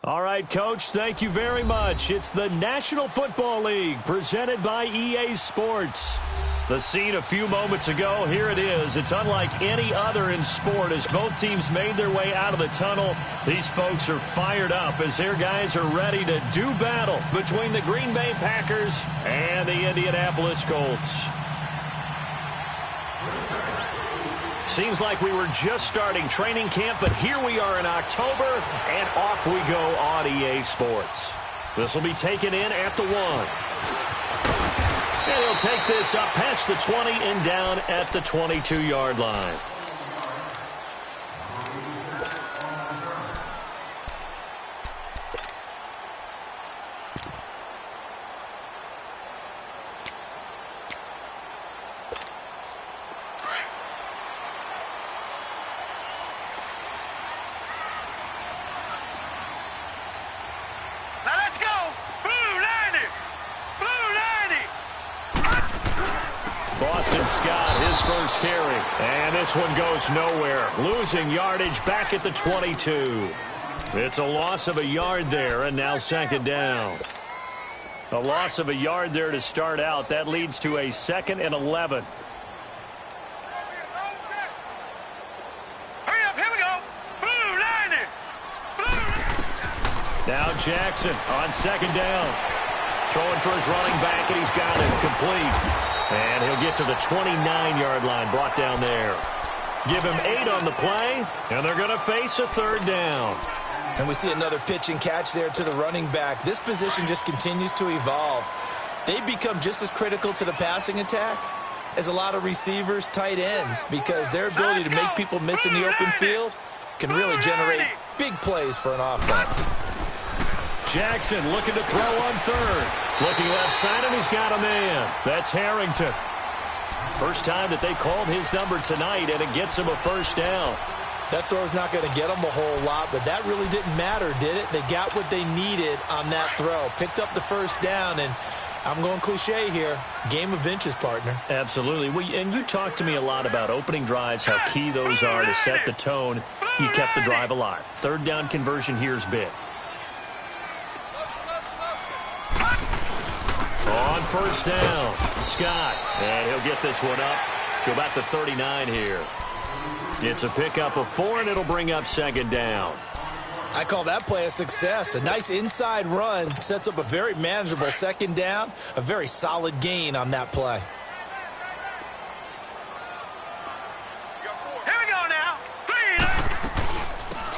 All right, Coach, thank you very much. It's the National Football League presented by EA Sports. The scene a few moments ago, here it is. It's unlike any other in sport as both teams made their way out of the tunnel. These folks are fired up as their guys are ready to do battle between the Green Bay Packers and the Indianapolis Colts. Seems like we were just starting training camp, but here we are in October, and off we go on EA Sports. This will be taken in at the 1. And he'll take this up past the 20 and down at the 22-yard line. Scott, his first carry. And this one goes nowhere. Losing yardage back at the 22. It's a loss of a yard there, and now second down. A loss of a yard there to start out. That leads to a 2nd and 11. Hurry up, here we go. Blue, line it. Blue. Now Jackson on second down. Throwing for his running back, and he's got it complete. And he'll get to the 29-yard line, brought down there. Give him 8 on the play, and they're going to face a 3rd down. And we see another pitch and catch there to the running back. This position just continues to evolve. They become just as critical to the passing attack as a lot of receivers, tight ends, because their ability to make people miss in the open field can really generate big plays for an offense. Jackson looking to throw on 3rd. Looking left side, and he's got a man. That's Harrington. First time that they called his number tonight, and it gets him a 1st down. That throw's not going to get them a whole lot, but that really didn't matter, did it? They got what they needed on that throw. Picked up the 1st down, and I'm going cliche here. Game of inches, partner. Absolutely. And you talked to me a lot about opening drives, how key those are to set the tone. You kept the drive alive. 3rd down conversion here is big. On 1st down, Scott. And he'll get this one up to about the 39 here. It's a pickup of 4, and it'll bring up 2nd down. I call that play a success. A nice inside run sets up a very manageable 2nd down. A very solid gain on that play. Here we go now.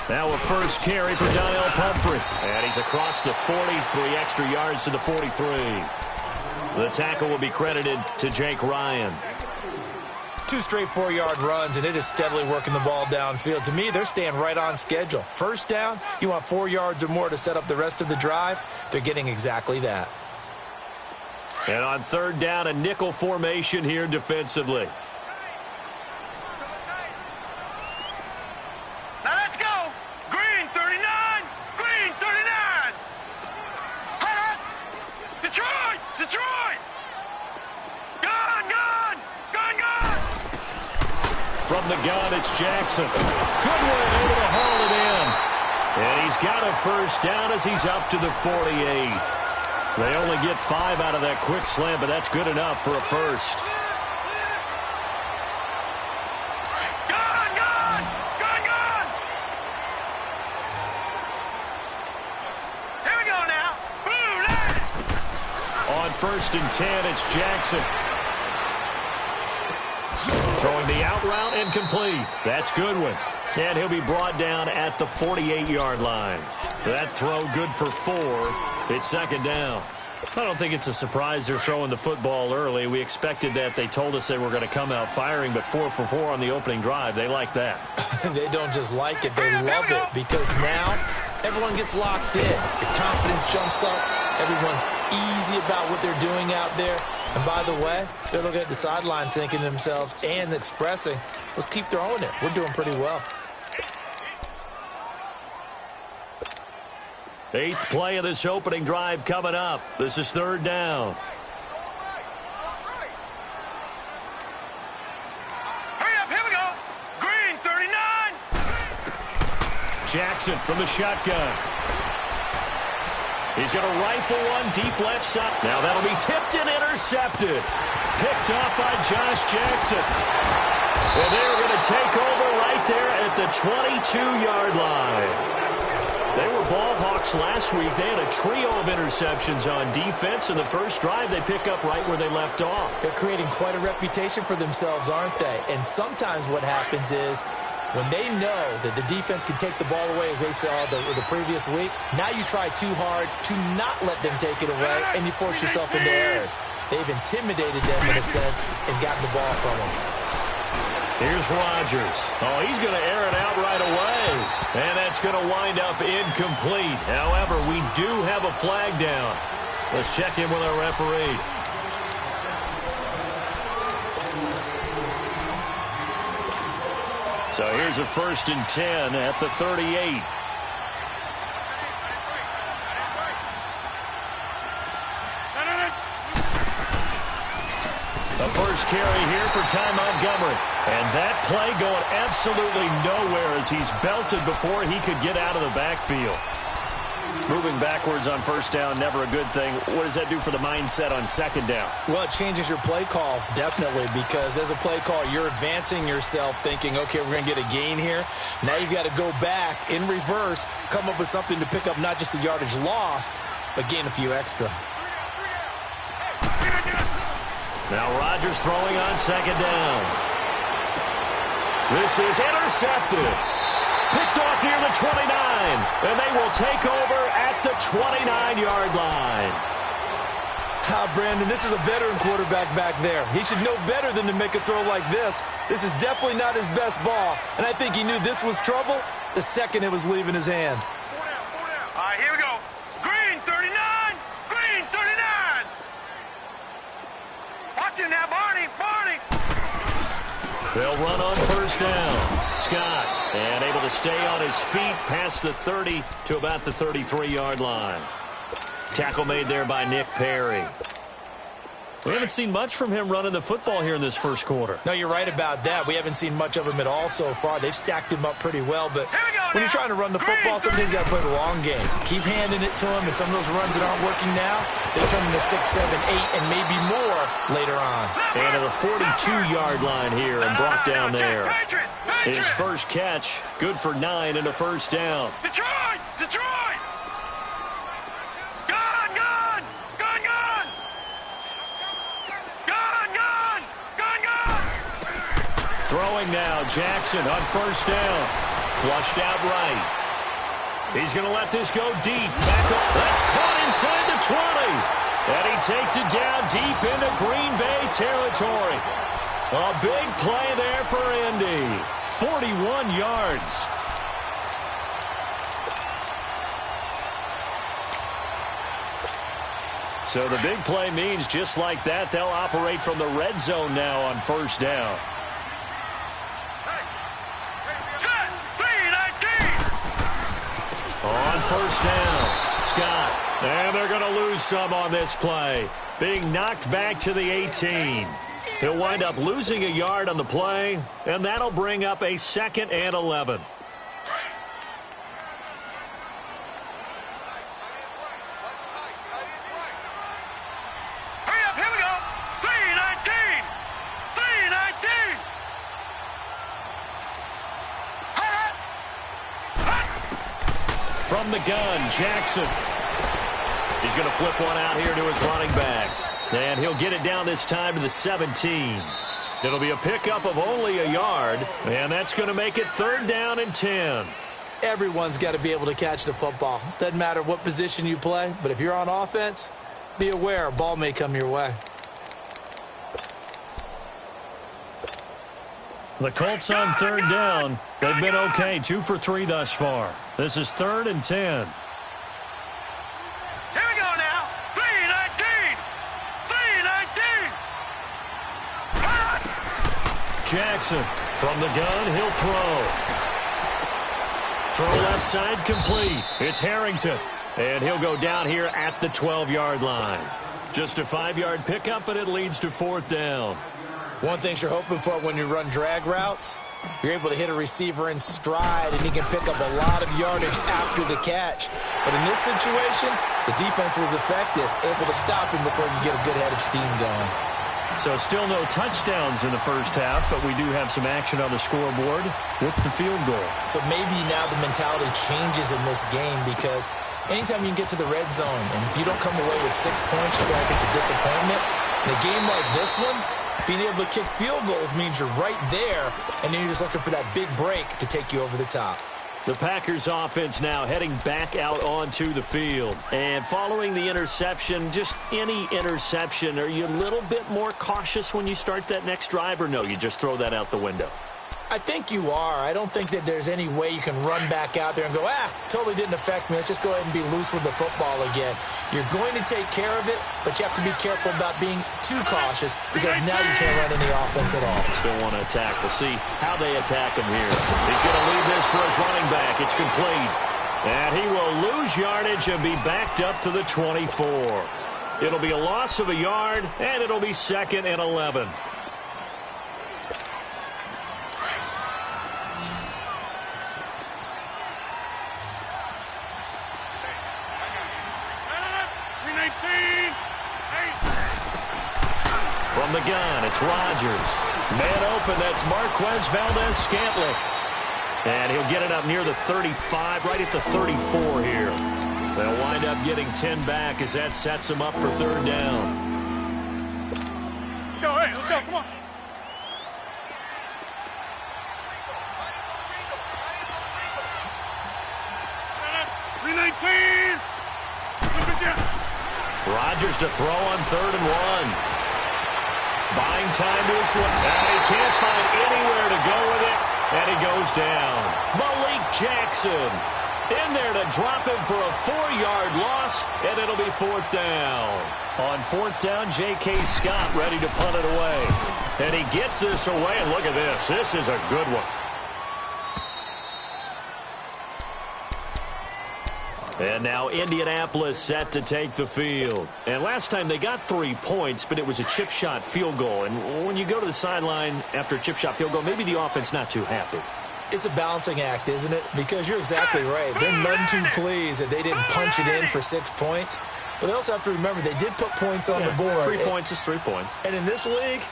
Now a first carry for Donnell Pumphrey. And he's across the 40, 3 extra yards to the 43. The tackle will be credited to Jake Ryan. 2 straight 4-yard runs, and it is steadily working the ball downfield. To me, they're staying right on schedule. 1st down, you want 4 yards or more to set up the rest of the drive. They're getting exactly that. And on 3rd down, a nickel formation here defensively. Now let's go. Green 39. Green 39. Detroit. Detroit. Gun, gun. Gun, gun. From the gun, it's Jackson. Good one, able to haul it in. And he's got a 1st down as he's up to the 48. They only get 5 out of that quick slant, but that's good enough for a 1st. Gun, gun. Gun, gun. Here we go now. Blue, line it. On 1st and 10, it's Jackson. Throwing the out route and complete. That's Goodwin. And he'll be brought down at the 48-yard line. That throw good for 4. It's 2nd down. I don't think it's a surprise they're throwing the football early. We expected that. They told us they were going to come out firing, but 4 for 4 on the opening drive. They like that. They don't just like it. They love it because now everyone gets locked in. Your confidence jumps up. Everyone's easy about what they're doing out there. And by the way, they're looking at the sideline thinking to themselves and expressing, let's keep throwing it. We're doing pretty well. 8th play of this opening drive coming up. This is 3rd down. Hurry up, here we go. Green 39. Jackson from the shotgun. He's going to rifle one deep left side. Now that'll be tipped and intercepted. Picked up by Josh Jackson. And they're going to take over right there at the 22-yard line. They were ball hawks last week. They had a trio of interceptions on defense. In the first drive, they pick up right where they left off. They're creating quite a reputation for themselves, aren't they? And sometimes what happens is when they know that the defense can take the ball away, as they saw the previous week, now you try too hard to not let them take it away, and you force yourself into errors. They've intimidated them in a sense and gotten the ball from them. Here's Rodgers. Oh, he's going to air it out right away. And that's going to wind up incomplete. However, we do have a flag down. Let's check in with our referee. So here's a 1st and 10 at the 38. The first carry here for Ty Montgomery. And that play going absolutely nowhere as he's belted before he could get out of the backfield. Moving backwards on 1st down, never a good thing. What does that do for the mindset on 2nd down? Well, it changes your play call, definitely, because as a play call, you're advancing yourself thinking, okay, we're going to get a gain here. Now you've got to go back in reverse, come up with something to pick up not just the yardage lost, but gain a few extra. Now Rodgers throwing on 2nd down. This is intercepted. Picked off near the 29. And they will take over at the 29-yard line. Brandon, this is a veteran quarterback back there. He should know better than to make a throw like this. This is definitely not his best ball. And I think he knew this was trouble the second it was leaving his hand. 4 down, 4 down. All right, here we go. Green 39. Green 39. Watch it now, Barney. Barney. They'll run on 1st down. Scott, and able to stay on his feet past the 30 to about the 33-yard line. Tackle made there by Nick Perry. We haven't seen much from him running the football here in this first quarter. No, you're right about that. We haven't seen much of him at all so far. They've stacked him up pretty well, but when you're trying to run the football, sometimes you got to play the long game. Keep handing it to him, and some of those runs that aren't working now, they turn into 6, 7, 8, and maybe more later on. And to the 42-yard line here and brought down there. His first catch, good for 9 and a 1st down. Detroit! Detroit! Gone! Gone! Gone! Gone! Gone! Gone! Gone! Gone! Throwing now, Jackson on 1st down. Flushed out right. He's going to let this go deep. Back up. That's caught inside the 20. And he takes it down deep into Green Bay territory. A big play there for Indy. 41 yards. So the big play means just like that, they'll operate from the red zone now on 1st down. Set! 3-19! On 1st down, Scott. And they're going to lose some on this play. Being knocked back to the 18. He'll wind up losing a yard on the play, and that'll bring up a 2nd and 11. Hurry up, here we go! 3-19! 3-19! From the gun, Jackson. He's going to flip one out here to his running back. And he'll get it down this time to the 17. It'll be a pickup of only a yard, and that's going to make it 3rd down and 10. Everyone's got to be able to catch the football. Doesn't matter what position you play, but if you're on offense, be aware a ball may come your way. The Colts on 3rd down. They've been okay, 2 for 3 thus far. This is 3rd and 10. Here we go now! 3-19! 3-19! Jackson from the gun, he'll throw. Throw left side complete. It's Harrington. And he'll go down here at the 12-yard line. Just a 5-yard pickup, but it leads to 4th down. One thing you're hoping for when you run drag routes, You're able to hit a receiver in stride, and he can pick up a lot of yardage after the catch. But in this situation, the defense was effective, able to stop him before he could get a good head of steam going. So still no touchdowns in the first half, but we do have some action on the scoreboard with the field goal. So maybe now the mentality changes in this game, because anytime you can get to the red zone, and if you don't come away with 6 points, you feel like it's a disappointment. In a game like this one, being able to kick field goals means you're right there, and then you're just looking for that big break to take you over the top. The Packers offense now heading back out onto the field. And following the interception, just any interception, are you a little bit more cautious when you start that next drive, or no, you just throw that out the window? I think you are. I don't think that there's any way you can run back out there and go, totally didn't affect me. Let's just go ahead and be loose with the football again. You're going to take care of it, but you have to be careful about being too cautious, because now you can't run any offense at all. Still want to attack. We'll see how they attack him here. He's going to leave this for his running back. It's complete. And he will lose yardage and be backed up to the 24. It'll be a loss of a yard, and it'll be 2nd and 11. From the gun, it's Rodgers. Man open, that's Marquez Valdez-Scantling. And he'll get it up near the 35, right at the 34 here. They'll wind up getting 10 back as that sets them up for 3rd down. Hey, let's go, come on. Rodgers to throw on 3rd and 1. Buying time to his left. And he can't find anywhere to go with it. And he goes down. Malik Jackson in there to drop him for a 4-yard loss. And it'll be 4th down. On 4th down, J.K. Scott ready to punt it away. And he gets this away. And look at this. This is a good one. And now Indianapolis set to take the field. And last time they got 3 points, but it was a chip shot field goal. And when you go to the sideline after a chip shot field goal, maybe the offense not too happy. It's a balancing act, isn't it? Because you're exactly right. They're none too pleased that they didn't punch it in for 6 points. But they also have to remember they did put points on the board. 3 points is 3 points. And in this league,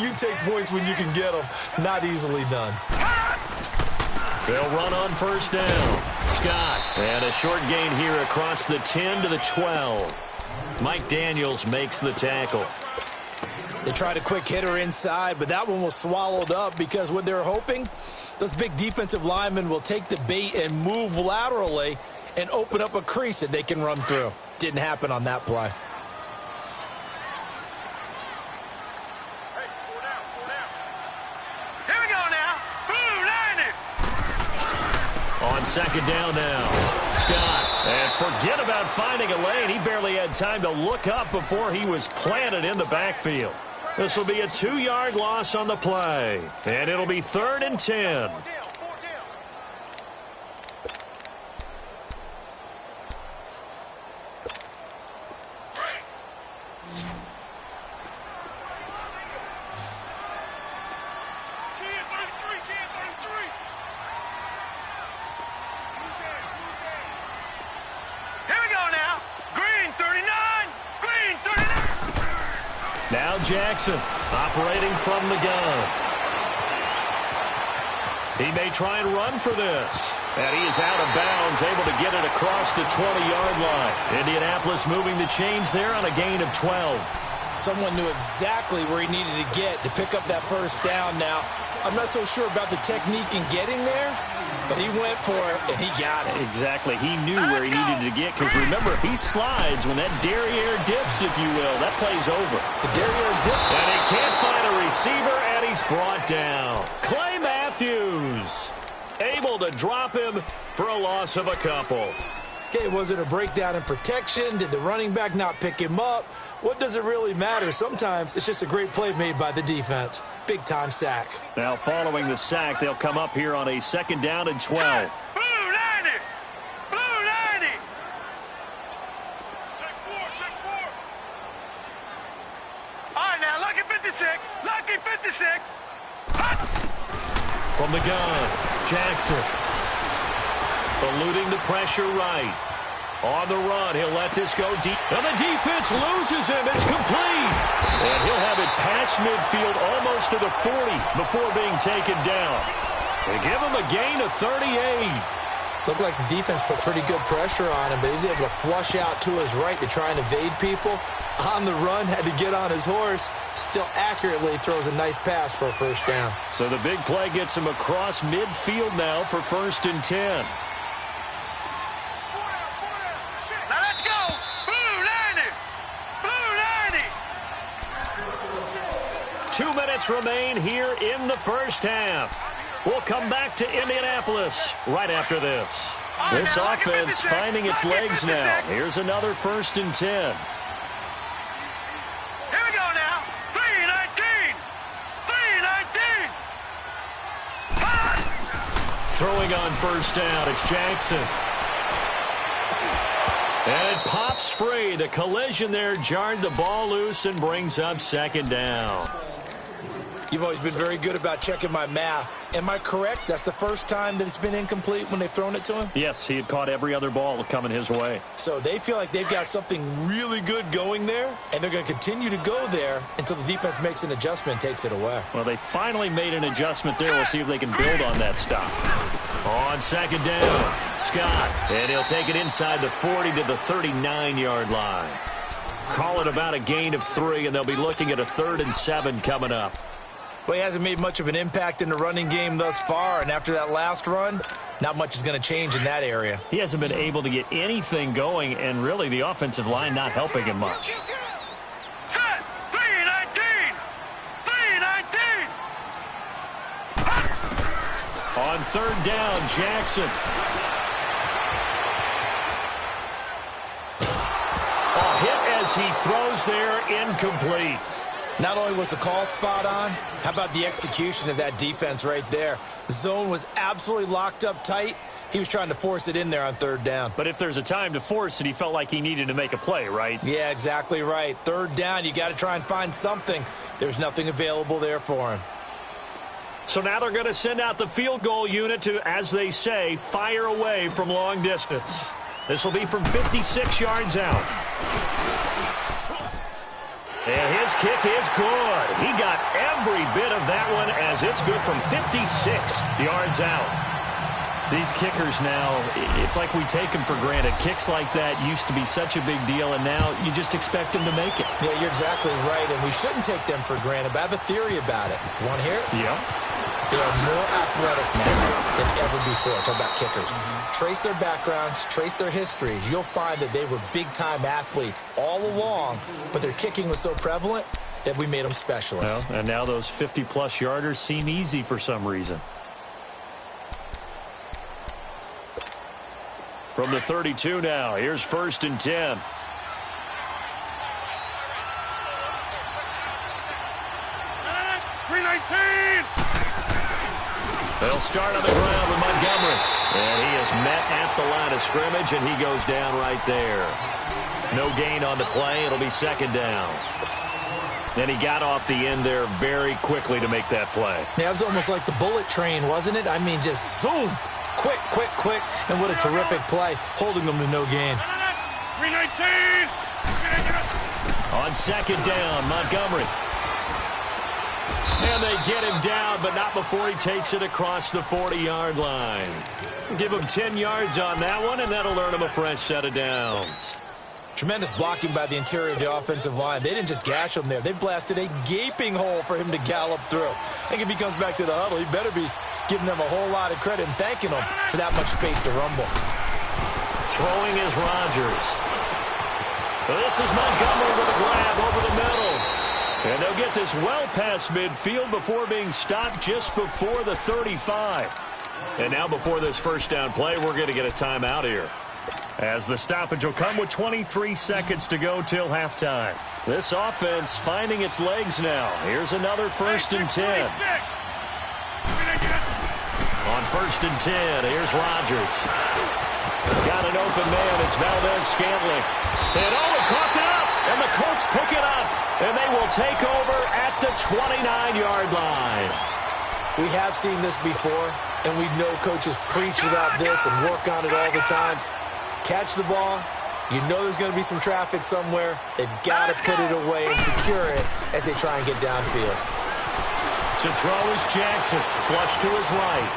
you take points when you can get them. Not easily done. They'll run on 1st down. Scott. And a short gain here across the 10 to the 12. Mike Daniels makes the tackle. They tried a quick hitter inside, but that one was swallowed up, because what they're hoping, those big defensive linemen will take the bait and move laterally and open up a crease that they can run through. Didn't happen on that play. On 2nd down now, Scott. And forget about finding a lane. He barely had time to look up before he was planted in the backfield. This will be a 2-yard loss on the play. And it'll be 3rd and 10. Now Jackson operating from the gun. He may try and run for this. And he is out of bounds, able to get it across the 20-yard line. Indianapolis moving the chains there on a gain of 12. Someone knew exactly where he needed to get to pick up that 1st down. Now, I'm not so sure about the technique in getting there, but he went for it, and he got it. Exactly. He knew where he needed to get, because remember, if he slides, when that derriere dips, if you will, that play's over. The derriere dip. And he can't find a receiver, and he's brought down. Clay Matthews able to drop him for a loss of a couple. Okay, was it a breakdown in protection? Did the running back not pick him up? What does it really matter? Sometimes it's just a great play made by the defense. Big-time sack. Now, following the sack, they'll come up here on a 2nd down and 12. Blue 90! Blue 90! Check 4, check 4. All right, now, lucky 56. Lucky 56. Hut! From From the gun, Jackson. Eluding the pressure right. On the run, he'll let this go deep. And the defense loses him. It's complete. And he'll have it past midfield almost to the 40 before being taken down. They give him a gain of 38. Looked like the defense put pretty good pressure on him, but he's able to flush out to his right to try and evade people. On the run, had to get on his horse. Still accurately throws a nice pass for a first down. So the big play gets him across midfield now for 1st and 10. Now let's go. Blue 90. Blue 90. 2 minutes remain here in the first half. We'll come back to Indianapolis right after this. This offense finding its legs now. Here's another 1st and 10. Here we go now. 3-19. 3-19. Throwing on first down, it's Jackson. And it pops free. The collision there jarred the ball loose and brings up 2nd down. You've always been very good about checking my math. Am I correct? That's the first time that it's been incomplete when they've thrown it to him? Yes, he had caught every other ball coming his way. So they feel like they've got something really good going there, and they're going to continue to go there until the defense makes an adjustment and takes it away. Well, they finally made an adjustment there. We'll see if they can build on that stop. On 2nd down, Scott. And he'll take it inside the 40 to the 39-yard line. Call it about a gain of 3, and they'll be looking at a 3rd and 7 coming up. Well, he hasn't made much of an impact in the running game thus far, and after that last run, not much is going to change in that area. He hasn't been able to get anything going, and really the offensive line not helping him much. Set. 3-19. 3-19. On 3rd down, Jackson. A hit as he throws there, incomplete. Not only was the call spot on, how about the execution of that defense right there? The zone was absolutely locked up tight. He was trying to force it in there on 3rd down. But if there's a time to force it, he felt like he needed to make a play, right? Yeah, exactly right. 3rd down, you got to try and find something. There's nothing available there for him. So now they're going to send out the field goal unit to, as they say, fire away from long distance. This will be from 56 yards out. And his kick is good. He got every bit of that one as it's good from 56 yards out. These kickers now, it's like we take them for granted. Kicks like that used to be such a big deal, and now you just expect them to make it. Yeah, you're exactly right, and we shouldn't take them for granted, but I have a theory about it. You want to hear it? Yeah. They are more athletic now than ever before. Talk about kickers. Trace their backgrounds, trace their histories. You'll find that they were big-time athletes all along, but their kicking was so prevalent that we made them specialists. Well, and now those 50-plus yarders seem easy for some reason. From the 32 now, here's 1st and 10. They'll start on the ground with Montgomery. And he is met at the line of scrimmage, and he goes down right there. No gain on the play. It'll be 2nd down. And he got off the end there very quickly to make that play. Yeah, it was almost like the bullet train, wasn't it? I mean, just zoom. Quick, quick, quick. And what a terrific play, holding them to no gain. 3-19. On 2nd down, Montgomery. And they get him down, but not before he takes it across the 40-yard line. Give him 10 yards on that one, and that'll earn him a fresh set of downs. Tremendous blocking by the interior of the offensive line. They didn't just gash him there. They blasted a gaping hole for him to gallop through. I think if he comes back to the huddle, he better be giving them a whole lot of credit and thanking them for that much space to rumble. Throwing is Rodgers. This is Montgomery with a grab over the middle. And they'll get this well past midfield before being stopped just before the 35. And now before this first down play, we're going to get a timeout here, as the stoppage will come with 23 seconds to go till halftime. This offense finding its legs now. Here's another 1st and 10. On 1st and 10, here's Rodgers. Got an open man. It's Valdez-Scantling. And he caught it up. And the Colts pick it up. And they will take over at the 29-yard line. We have seen this before, and we know coaches preach about this and work on it all the time. Catch the ball. You know there's going to be some traffic somewhere. They've got to put it away and secure it as they try and get downfield. To throw is Jackson. Flush to his right.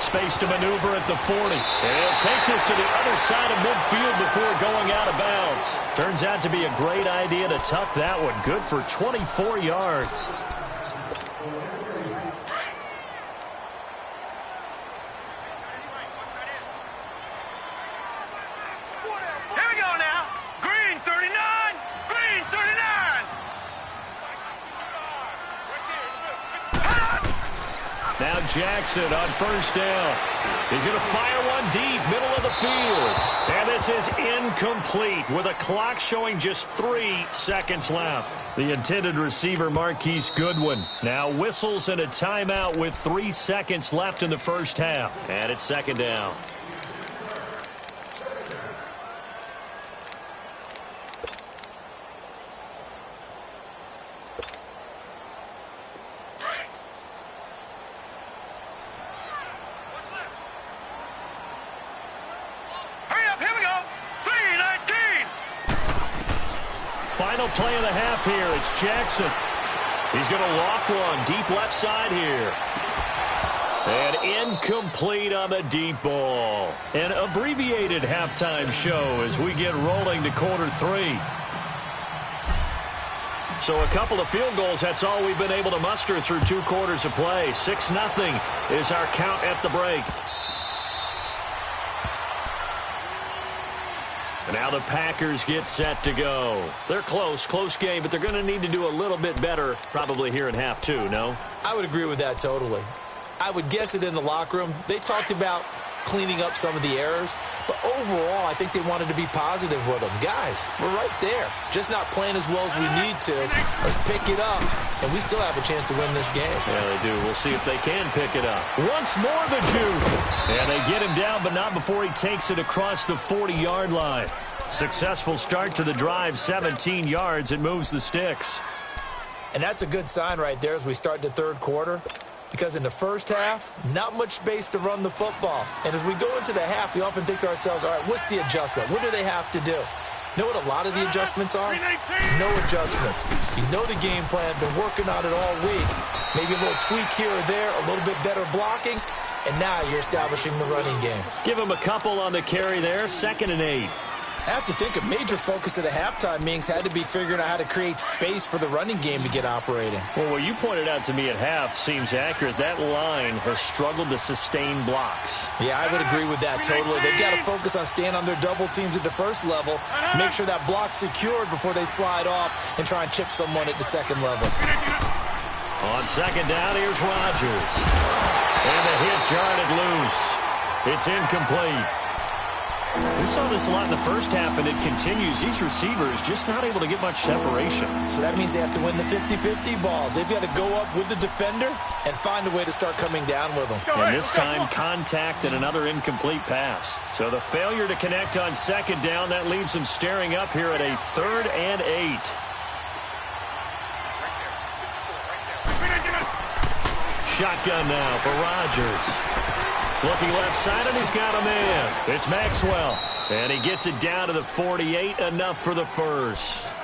Space to maneuver at the 40. He'll take this to the other side of midfield before going out of bounds. Turns out to be a great idea to tuck that one. Good for 24 yards. Here we go now. Green 39. Green 39. Now Jackson on first down. He's going to fire one deep, middle of the field. And this is incomplete with a clock showing just 3 seconds left. The intended receiver, Marquise Goodwin, now whistles in a timeout with 3 seconds left in the first half. And it's second down. Final play of the half here. It's Jackson. He's going to loft one deep left side here. And incomplete on the deep ball. An abbreviated halftime show as we get rolling to quarter 3. So a couple of field goals, that's all we've been able to muster through 2 quarters of play. 6-0 is our count at the break. And now the Packers get set to go. They're close game, but they're going to need to do a little bit better probably here in half 2, no? I would agree with that totally. I would guess it in the locker room. They talked about cleaning up some of the errors, but overall, I think they wanted to be positive with them. Guys, we're right there. Just not playing as well as we need to. Let's pick it up, and we still have a chance to win this game. Yeah, they do. We'll see if they can pick it up. Once more, the juke. And they get him down, but not before he takes it across the 40-yard line. Successful start to the drive, 17 yards, and moves the sticks. And that's a good sign right there as we start the third quarter. Because in the first half, not much space to run the football. And as we go into the half, we often think to ourselves, all right, what's the adjustment? What do they have to do? Know what a lot of the adjustments are? No adjustments. You know the game plan, been working on it all week. Maybe a little tweak here or there, a little bit better blocking, and now you're establishing the running game. Give him a couple on the carry there, 2nd and 8. I have to think a major focus of the halftime meetings had to be figuring out how to create space for the running game to get operating. Well, what you pointed out to me at half seems accurate. That line has struggled to sustain blocks. Yeah, I would agree with that totally. They've got to focus on staying on their double teams at the first level, make sure that block's secured before they slide off and try and chip someone at the second level. On second down, here's Rodgers. And the hit jarred it loose. It's incomplete. We saw this a lot in the first half, and it continues. These receivers just not able to get much separation. So that means they have to win the 50-50 balls. They've got to go up with the defender and find a way to start coming down with them. And this time, contact and another incomplete pass. So the failure to connect on second down, that leaves them staring up here at a 3rd and 8. Shotgun now for Rodgers. Looking left side, and he's got a man. It's Maxwell. And he gets it down to the 48, enough for the first.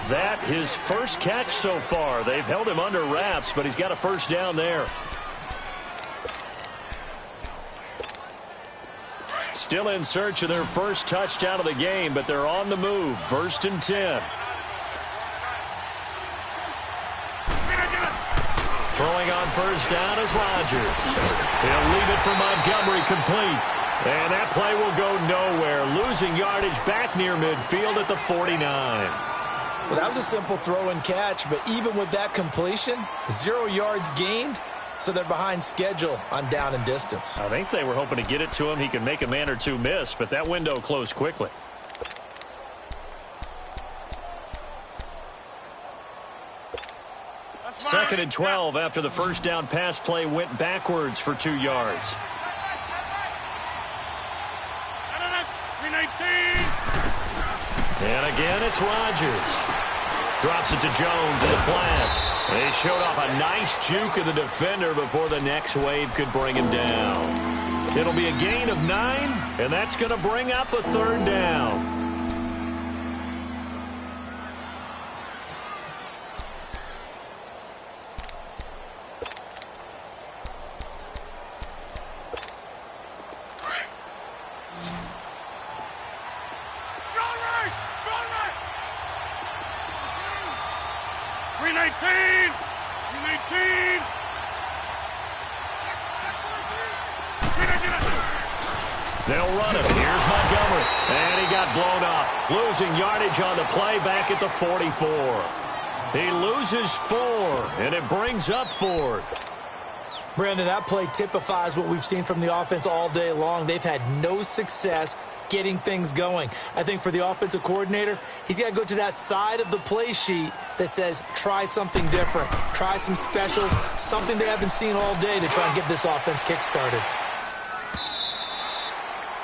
That his first catch so far. They've held him under wraps, but he's got a first down there. Still in search of their first touchdown of the game, but they're on the move. 1st and 10. Throwing on first down is Rodgers. He'll leave it for Montgomery, complete. And that play will go nowhere. Losing yardage back near midfield at the 49. Well, that was a simple throw and catch, but even with that completion, 0 yards gained, so they're behind schedule on down and distance. I think they were hoping to get it to him. He could make a man or two miss, but that window closed quickly. Second and 12 after the first down pass play went backwards for 2 yards. And again, it's Rodgers. Drops it to Jones in the flat. They showed off a nice juke of the defender before the next wave could bring him down. It'll be a gain of 9, and that's going to bring up a third down. They'll run him. Here's Montgomery. And he got blown up. Losing yardage on the play back at the 44. He loses 4, and it brings up 4th. Brandon, that play typifies what we've seen from the offense all day long. They've had no success getting things going. I think for the offensive coordinator, he's got to go to that side of the play sheet that says try something different, try some specials, something they haven't seen all day to try and get this offense kick-started.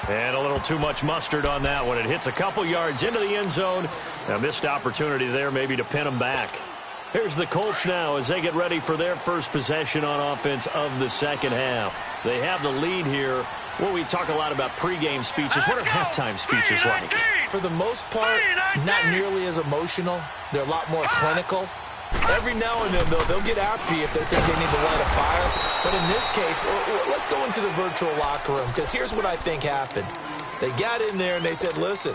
And a little too much mustard on that one. It hits a couple yards into the end zone. A missed opportunity there maybe to pin them back. Here's the Colts now as they get ready for their first possession on offense of the second half. They have the lead here. Well, we talk a lot about pregame speeches. What are halftime speeches like? For the most part, not nearly as emotional. They're a lot more clinical. Every now and then, though, they'll get after you if they think they need to light a fire. But in this case, let's go into the virtual locker room, because here's what I think happened. They got in there and they said, listen,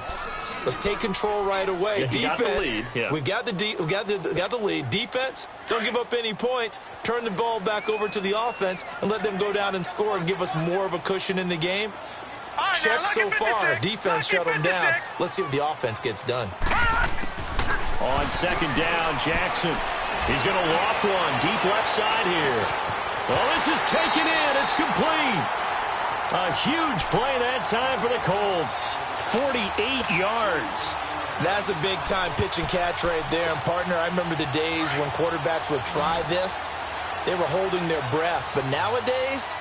let's take control right away. Yeah, defense, we've got the lead. Defense, don't give up any points. Turn the ball back over to the offense and let them go down and score and give us more of a cushion in the game. Check so far. Defense shut them down. Let's see if the offense gets done. On second down, Jackson. He's going to loft one deep left side here. Well, this is taken in. It's complete. A huge play that time for the Colts. 48 yards. That's a big-time pitch and catch right there. And, partner, I remember the days when quarterbacks would try this. They were holding their breath. But nowadays,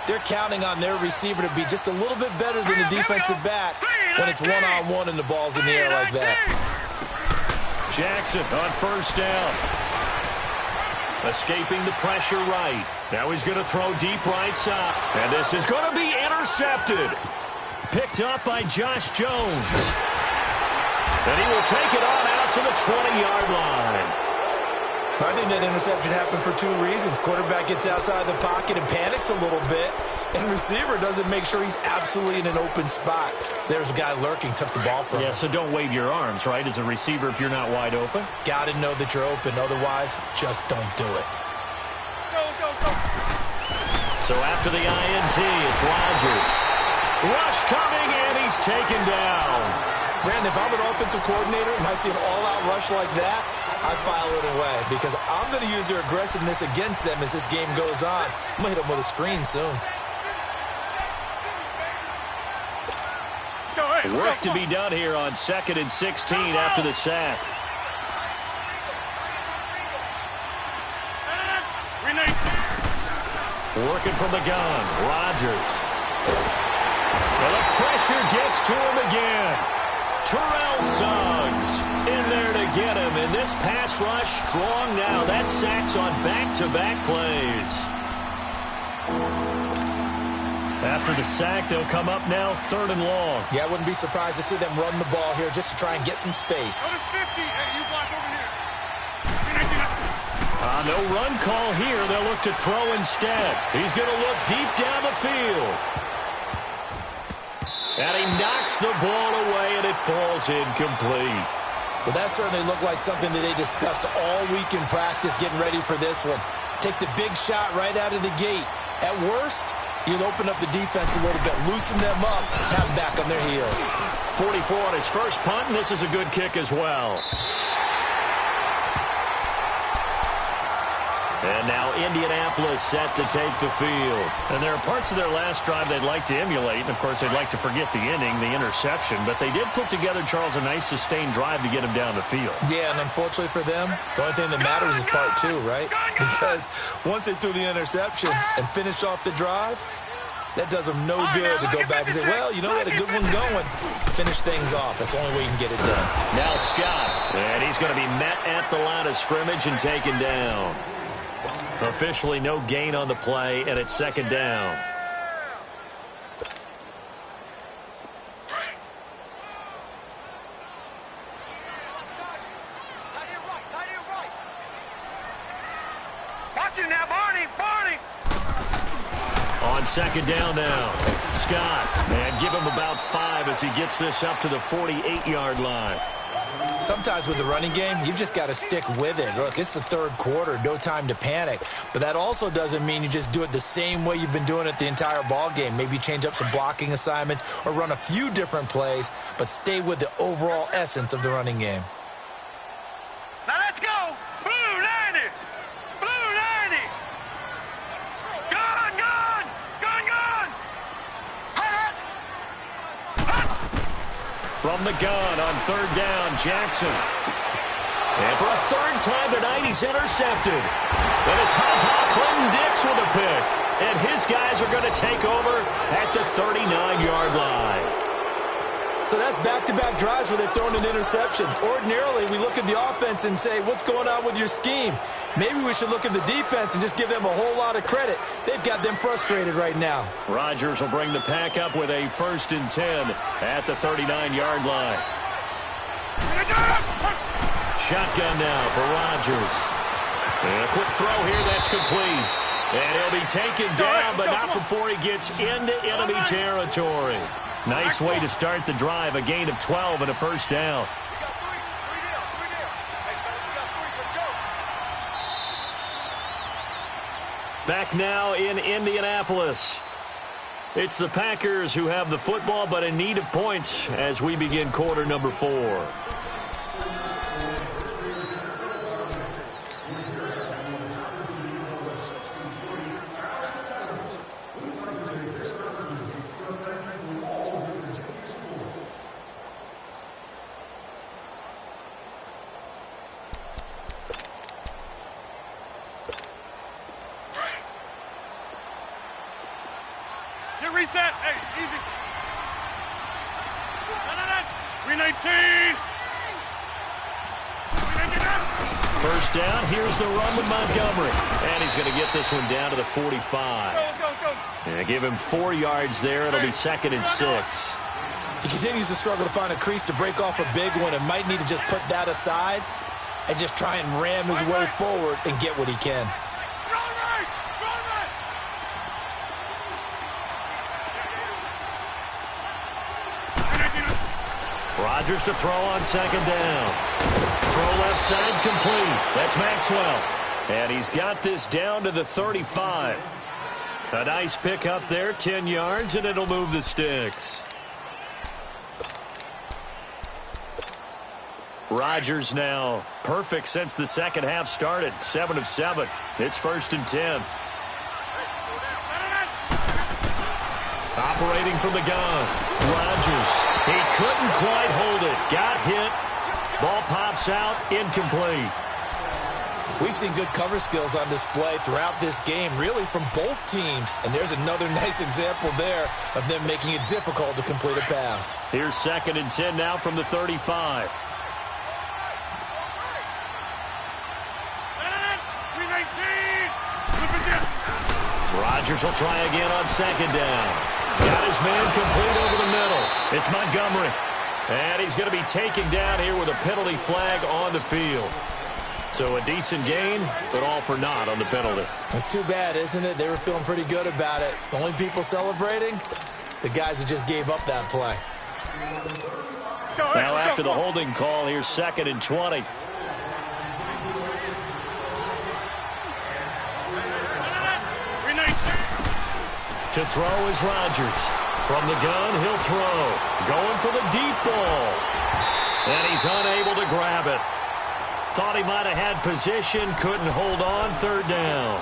they're counting on their receiver to be just a little bit better than the defensive back when it's one-on-one and the ball's in the air like that. Jackson on first down. Escaping the pressure right. Now he's going to throw deep right side. And this is going to be intercepted. Picked up by Josh Jones. And he will take it on out to the 20-yard line. I think that interception happened for 2 reasons. Quarterback gets outside the pocket and panics a little bit. And receiver doesn't make sure he's absolutely in an open spot. So there's a guy lurking, took the ball from him. Yeah, so don't wave your arms, right, as a receiver if you're not wide open? Got to know that you're open. Otherwise, just don't do it. So after the INT, it's Rodgers. Rush coming, and he's taken down. Brandon, if I'm an offensive coordinator and I see an all-out rush like that, I file it away because I'm going to use their aggressiveness against them as this game goes on. I'm going to hit them with a screen soon. Work to be done here on 2nd and 16 after the sack. Working from the gun, Rodgers. Well, the pressure gets to him again. Terrell Suggs in there to get him, and this pass rush strong now. That sack's on back-to-back plays. After the sack, they'll come up now 3rd and long. Yeah, I wouldn't be surprised to see them run the ball here just to try and get some space. No run call here. They'll look to throw instead. He's going to look deep down the field. And he knocks the ball away, and it falls incomplete. Well, that certainly looked like something that they discussed all week in practice getting ready for this one. Take the big shot right out of the gate. At worst, you'll open up the defense a little bit, loosen them up, have them back on their heels. 44 on his first punt, and this is a good kick as well. And now Indianapolis set to take the field. And there are parts of their last drive they'd like to emulate. And, of course, they'd like to forget the ending, the interception. But they did put together, Charles, a nice sustained drive to get him down the field. Yeah, and unfortunately for them, the only thing that matters is part 2, right? Because once they threw the interception and finished off the drive, That does them no good to go back and say, well, you know, we had a good one going. Finish things off. That's the only way you can get it done. Now Scott, and he's going to be met at the line of scrimmage and taken down. Officially no gain on the play, and it's second down. Watch it now, Barney! Barney! On second down now, Scott, and give him about 5 as he gets this up to the 48-yard line. Sometimes with the running game, you've just got to stick with it. Look, it's the third quarter, no time to panic. But that also doesn't mean you just do it the same way you've been doing it the entire ball game. Maybe change up some blocking assignments or run a few different plays, but stay with the overall essence of the running game. Now let's go! Blue 90! Blue 90! Gun! Gun! Gun! Gun! Hut! Hut! From the gun on third down, Jackson. And for a third time tonight, he's intercepted. And it's Clinton Dix with a pick. And his guys are going to take over at the 39-yard line. So that's back-to-back drives where they've thrown an interception. Ordinarily, we look at the offense and say, what's going on with your scheme? Maybe we should look at the defense and just give them a whole lot of credit. They've got them frustrated right now. Rodgers will bring the pack up with a 1st and 10 at the 39-yard line. Shotgun now for Rodgers. And a quick throw here, that's complete. And he'll be taken down, but not before he gets into enemy territory. Nice way to start the drive, a gain of 12 and a first down. Back now in Indianapolis. It's the Packers who have the football, but in need of points as we begin quarter number 4. Reset. Hey, easy. 319. First down. Here's the run with Montgomery. And he's going to get this one down to the 45. Let's go. And give him 4 yards there. It'll be 2nd and 6. He continues to struggle to find a crease to break off a big one and might need to just put that aside and just try and ram his way forward and get what he can. Rodgers to throw on second down. Throw left side complete. That's Maxwell. And he's got this down to the 35. A nice pick up there, 10 yards, and it'll move the sticks. Rodgers now perfect since the second half started. 7 of 7. It's 1st and 10. Operating from the gun. Rodgers. He couldn't quite hold it. Got hit. Ball pops out. Incomplete. We've seen good cover skills on display throughout this game, really from both teams. And there's another nice example there of them making it difficult to complete a pass. Here's 2nd and 10 now from the 35. Rodgers will try again on second down. Got his man complete over the middle. It's Montgomery. And he's going to be taken down here with a penalty flag on the field. So a decent gain, but all for naught on the penalty. It's too bad, isn't it? They were feeling pretty good about it. The only people celebrating, the guys who just gave up that play. Now after the holding call, here's 2nd and 20. To throw is Rodgers. From the gun, he'll throw. Going for the deep ball. And he's unable to grab it. Thought he might have had position, couldn't hold on, 3rd down.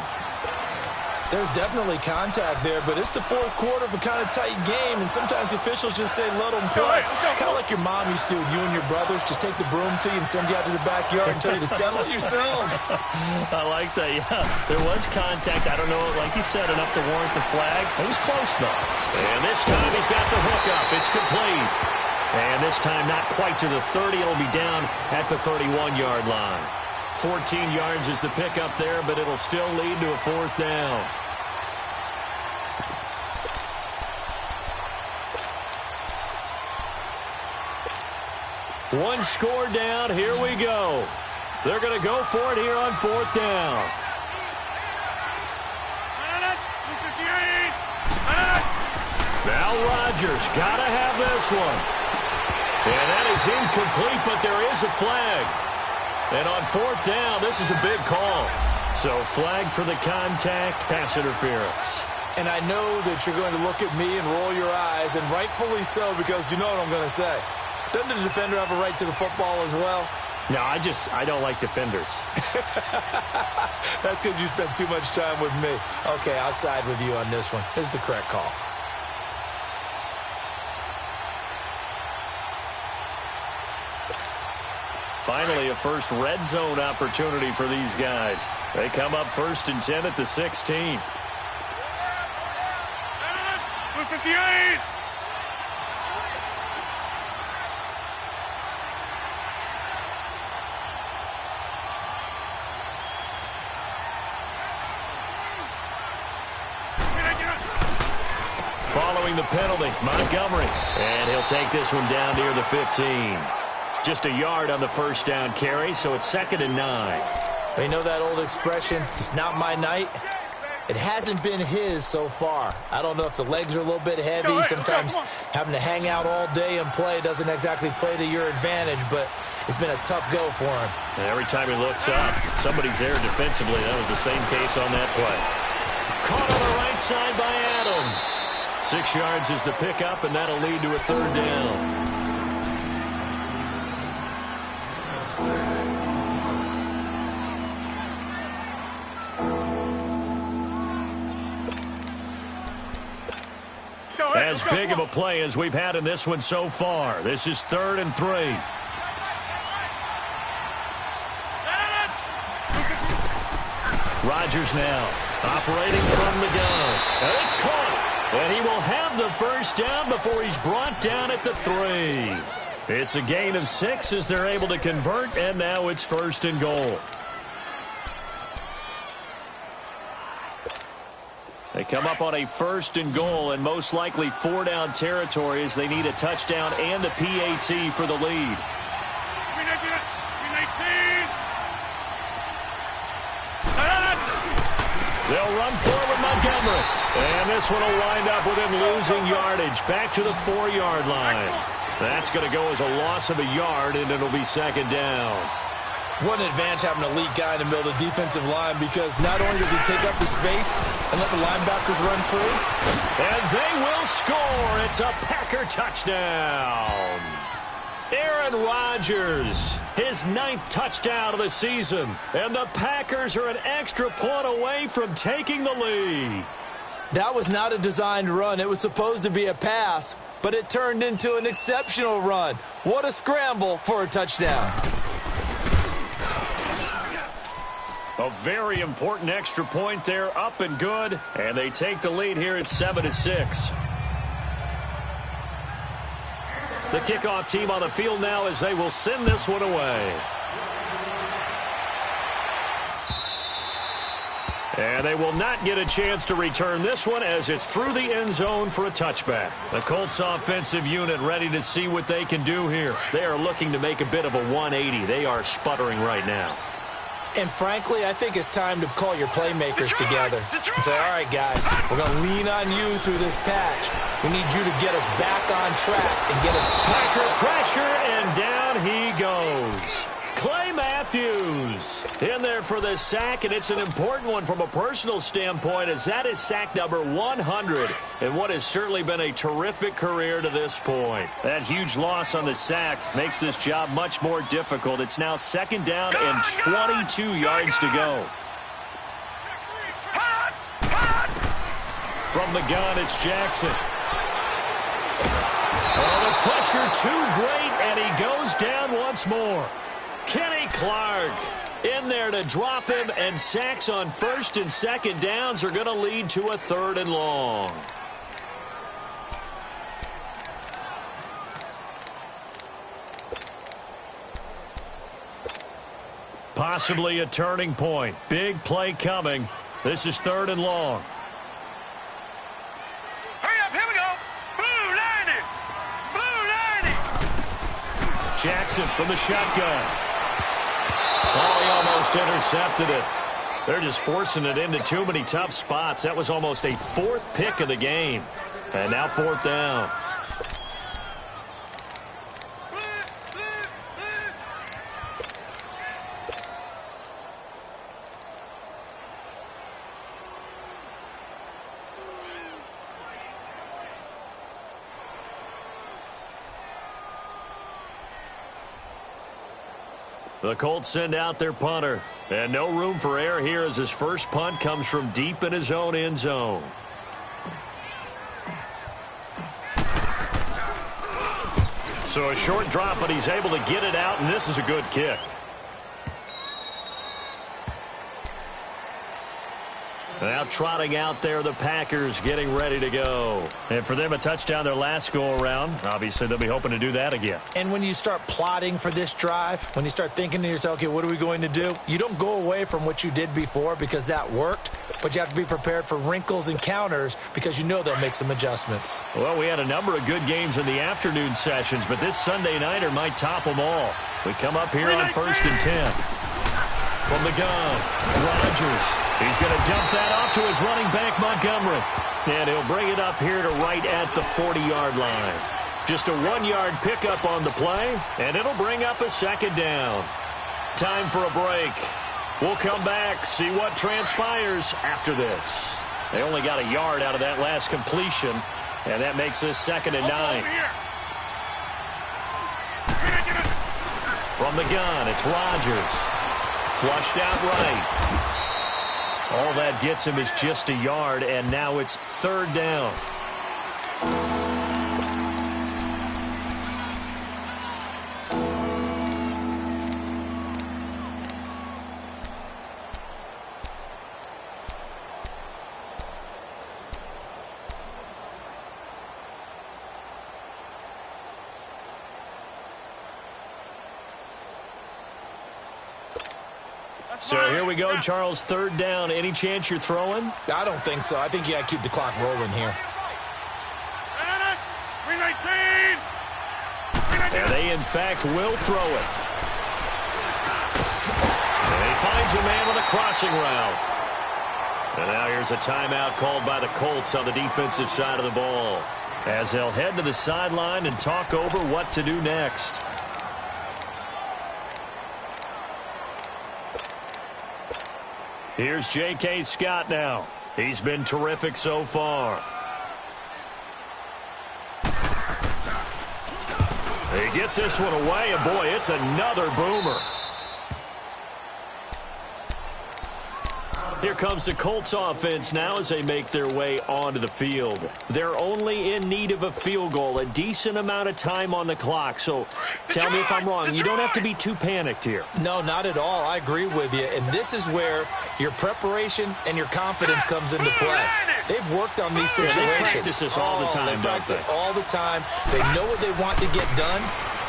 There's definitely contact there, but it's the fourth quarter of a kind of tight game, and sometimes officials just say, let them play. Kind of like your mom used to do with you and your brothers. Just take the broom to you and send you out to the backyard and tell you to settle it yourselves. I like that, yeah. There was contact. I don't know, like you said, enough to warrant the flag. It was close, though. And this time he's got the hook up. It's complete. And this time not quite to the 30. It'll be down at the 31-yard line. 14 yards is the pickup there, but it'll still lead to a fourth down. One score down. Here we go. They're going to go for it here on fourth down. Now Rodgers got to have this one. And that is incomplete, but there is a flag. And on fourth down, this is a big call. So flag for the contact, pass interference. And I know that you're going to look at me and roll your eyes, and rightfully so, because you know what I'm going to say. Doesn't the defender have a right to the football as well? No, I don't like defenders. That's because you spent too much time with me. Okay, I'll side with you on this one. This is the correct call. Finally, a first red zone opportunity for these guys. They come up 1st and 10 at the 16. 58! Following the penalty, Montgomery. And he'll take this one down near the 15. Just a yard on the first down carry, so it's 2nd and 9. You know that old expression, it's not my night? It hasn't been his so far. I don't know if the legs are a little bit heavy. Sometimes having to hang out all day and play doesn't exactly play to your advantage, but it's been a tough go for him. And every time he looks up, somebody's there defensively. That was the same case on that play. Caught on the right side by Adams. 6 yards is the pickup, and that'll lead to a 3rd down. As big of a play as we've had in this one so far. This is 3rd and 3. Rodgers now operating from the gun. And it's caught. And he will have the first down before he's brought down at the 3. It's a gain of 6 as they're able to convert, and now it's 1st and goal. They come up on a 1st and goal, and most likely 4-down territory as they need a touchdown and a PAT for the lead. They'll run forward Montgomery. And this one will wind up with him losing yardage back to the 4-yard line. That's going to go as a loss of a yard, and it'll be 2nd down. What an advantage having an elite guy in the middle of the defensive line, because not only does he take up the space and let the linebackers run free. And they will score. It's a Packer touchdown. Aaron Rodgers, his 9th touchdown of the season. And the Packers are an extra point away from taking the lead. That was not a designed run. It was supposed to be a pass, but it turned into an exceptional run. What a scramble for a touchdown. A very important extra point there, up and good. And they take the lead here at 7-6. The kickoff team on the field now as they will send this one away. And they will not get a chance to return this one as it's through the end zone for a touchback. The Colts offensive unit ready to see what they can do here. They are looking to make a bit of a 180. They are sputtering right now. And frankly, I think it's time to call your playmakers together and say, all right, guys, we're going to lean on you through this patch. We need you to get us back on track and get us... Packer pressure, and down he goes. Clay Matthews in there for the sack, and it's an important one from a personal standpoint as that is sack number 100 in what has certainly been a terrific career to this point. That huge loss on the sack makes this job much more difficult. It's now 2nd down and 22 yards to go. From the gun, it's Jackson. Oh, the pressure too great, and he goes down once more. Kenny Clark in there to drop him, and sacks on first and second downs are going to lead to a 3rd and long. Possibly a turning point. Big play coming. This is 3rd and long. Hurry up, here we go. Blue 90. Blue 90. Jackson from the shotgun. Oh, he almost intercepted it. They're just forcing it into too many tough spots. That was almost a 4th pick of the game. And now 4th down. The Colts send out their punter. And no room for error here as his first punt comes from deep in his own end zone. So a short drop, but he's able to get it out, and this is a good kick. Now trotting out there, the Packers getting ready to go. And for them, a touchdown their last go-around. Obviously, they'll be hoping to do that again. And when you start plotting for this drive, when you start thinking to yourself, okay, what are we going to do? You don't go away from what you did before because that worked, but you have to be prepared for wrinkles and counters because you know they'll make some adjustments. Well, we had a number of good games in the afternoon sessions, but this Sunday nighter might top them all. We come up here on 1st and 10. From the gun, Rodgers. He's going to dump that off to his running back, Montgomery. And he'll bring it up here to right at the 40-yard line. Just a 1-yard pickup on the play, and it'll bring up a 2nd down. Time for a break. We'll come back, see what transpires after this. They only got a yard out of that last completion, and that makes this 2nd and 9. From the gun, it's Rodgers. Flushed out right. All that gets him is just a yard, and now it's 3rd down. So here we go, Charles, 3rd down. Any chance you're throwing? I don't think so. I think you got to keep the clock rolling here. And they, in fact, will throw it. And he finds a man with a crossing route. And now here's a timeout called by the Colts on the defensive side of the ball, as they'll head to the sideline and talk over what to do next. Here's J.K. Scott now. He's been terrific so far. He gets this one away, and boy, it's another boomer. Here comes the Colts offense now as they make their way onto the field. They're only in need of a field goal, a decent amount of time on the clock. So tell me if I'm wrong. You don't have to be too panicked here. No, not at all. I agree with you. And this is where your preparation and your confidence comes into play. They've worked on these situations. Yeah, they practice this all the time, they practice it all the time. They know what they want to get done.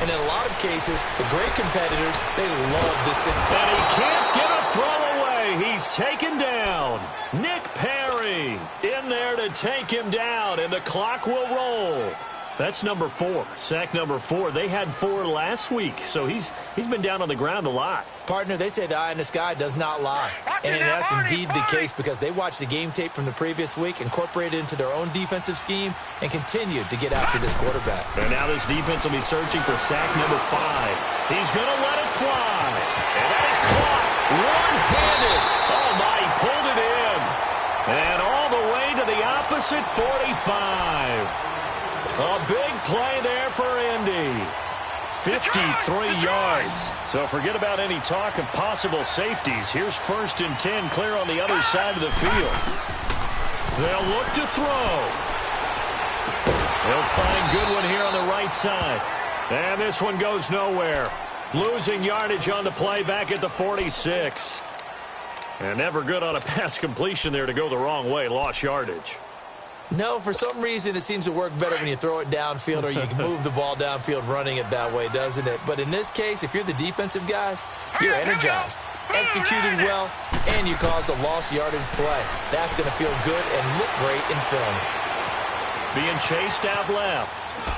And in a lot of cases, the great competitors, they love this. And he can't get a throw away. He's taken down. Nick Perry in there to take him down, and the clock will roll. That's number 4, sack number 4. They had 4 last week, so he's been down on the ground a lot. Partner, they say the eye in the sky does not lie. And that's indeed the case because they watched the game tape from the previous week, incorporated it into their own defensive scheme, and continued to get after this quarterback. And now this defense will be searching for sack number 5. He's going to let it fly. And that is caught one-handed. Oh, my, he pulled it in. And all the way to the opposite 45. A big play there for Indy. 53 yards. So forget about any talk of possible safeties. Here's 1st and 10 clear on the other side of the field. They'll look to throw. They'll find good one here on the right side. And this one goes nowhere. Losing yardage on the play back at the 46. And never good on a pass completion there to go the wrong way. Lost yardage. No, for some reason, it seems to work better when you throw it downfield or you can move the ball downfield running it that way, doesn't it? But in this case, if you're the defensive guys, you're energized, executing well, and you caused a lost yardage play. That's going to feel good and look great in film. Being chased out left.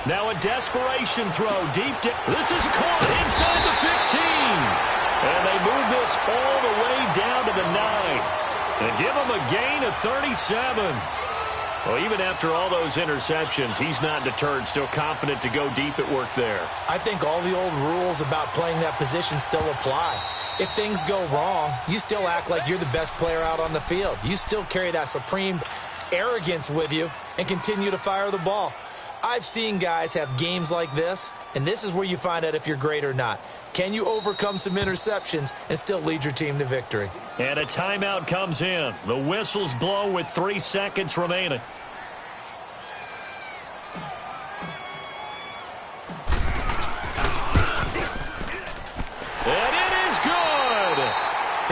Now a desperation throw deep. This is caught inside the 15. And they move this all the way down to the 9. And give them a gain of 37. Well, even after all those interceptions, he's not deterred, still confident to go deep at work there. I think all the old rules about playing that position still apply. If things go wrong, you still act like you're the best player out on the field. You still carry that supreme arrogance with you and continue to fire the ball. I've seen guys have games like this, and this is where you find out if you're great or not. Can you overcome some interceptions and still lead your team to victory? And a timeout comes in. The whistle's blown with 3 seconds remaining. And it is good.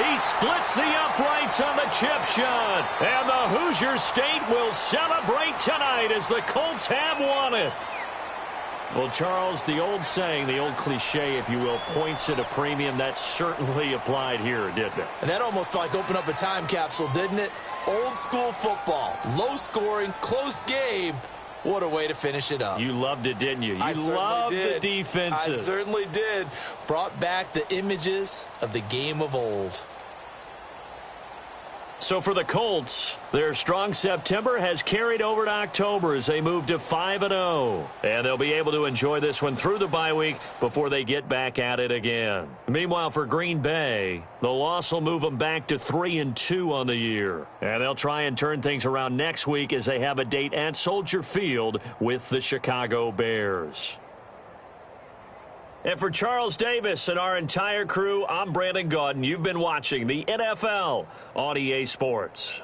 He splits the uprights on the chip shot. And the Hoosier State will celebrate tonight as the Colts have won it. Well, Charles, the old saying, the old cliche, if you will, points at a premium, that certainly applied here, didn't it? And that almost felt like open up a time capsule, didn't it? Old school football, low scoring, close game. What a way to finish it up. You loved it, didn't you? You loved the defenses. I certainly did. Brought back the images of the game of old. So for the Colts, their strong September has carried over to October as they move to 5-0. And they'll be able to enjoy this one through the bye week before they get back at it again. Meanwhile, for Green Bay, the loss will move them back to 3-2 on the year. And they'll try and turn things around next week as they have a date at Soldier Field with the Chicago Bears. And for Charles Davis and our entire crew, I'm Brandon Gaudin. You've been watching the NFL on EA Sports.